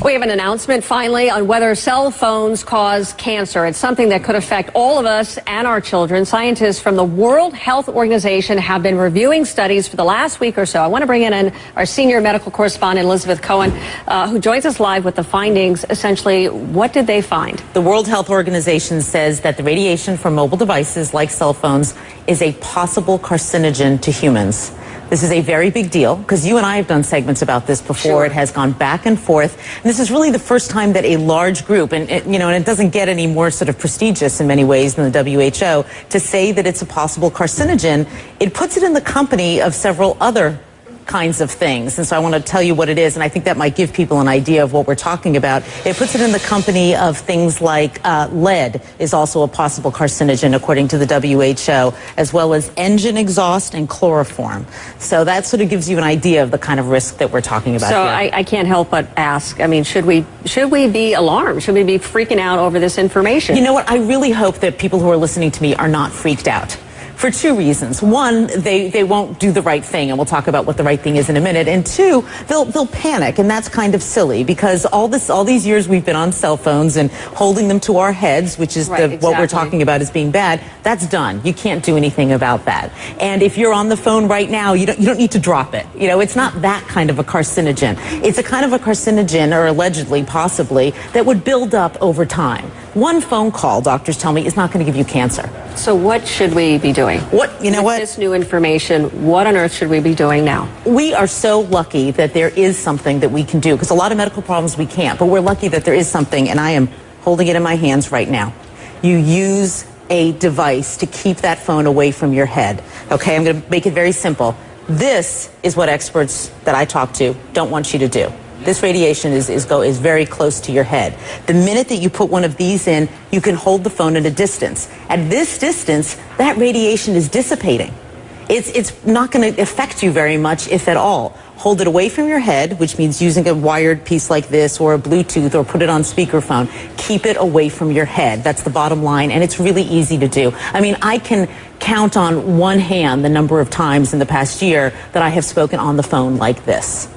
We have an announcement finally on whether cell phones cause cancer. It's something that could affect all of us and our children. Scientists from the World Health Organization have been reviewing studies for the last week or so. I want to bring in our senior medical correspondent, Elizabeth Cohen, who joins us live with the findings. Essentially, what did they find? The World Health Organization says that the radiation from mobile devices like cell phones is a possible carcinogen to humans. This is a very big deal because you and I have done segments about this before. Sure. It has gone back and forth. And this is really the first time that a large group, and it doesn't get any more sort of prestigious in many ways than the WHO, to say that it's a possible carcinogen. It puts it in the company of several other kinds of things. And so I want to tell you what it is, and I think that might give people an idea of what we're talking about. It puts it in the company of things like lead is also a possible carcinogen, according to the WHO, as well as engine exhaust and chloroform. So that sort of gives you an idea of the kind of risk that we're talking about so here. I can't help but ask, I mean, should we be alarmed? Should we be freaking out over this information? You know what? I really hope that people who are listening to me are not freaked out. For two reasons. One, they won't do the right thing, and we'll talk about what the right thing is in a minute. And two, they'll panic, and that's kind of silly because all these years we've been on cell phones and holding them to our heads, which is right, exactly. What we're talking about as being bad. That's done. You can't do anything about that. And if you're on the phone right now, you don't need to drop it. You know, it's not that kind of a carcinogen. It's a kind of a carcinogen, or allegedly, possibly, that would build up over time. One phone call, doctors tell me, is not going to give you cancer. So what should we be doing? With this new information, what on earth should we be doing now? We are so lucky that there is something that we can do, because a lot of medical problems we can't, but we're lucky that there is something, and I am holding it in my hands right now. You use a device to keep that phone away from your head. Okay, I'm going to make it very simple. This is what experts that I talk to don't want you to do. This radiation is very close to your head. The minute that you put one of these in, you can hold the phone at a distance. At this distance, that radiation is dissipating. It's not going to affect you very much, if at all. Hold it away from your head, which means using a wired piece like this or a Bluetooth, or put it on speakerphone. Keep it away from your head. That's the bottom line, and it's really easy to do. I mean, I can count on one hand the number of times in the past year that I have spoken on the phone like this.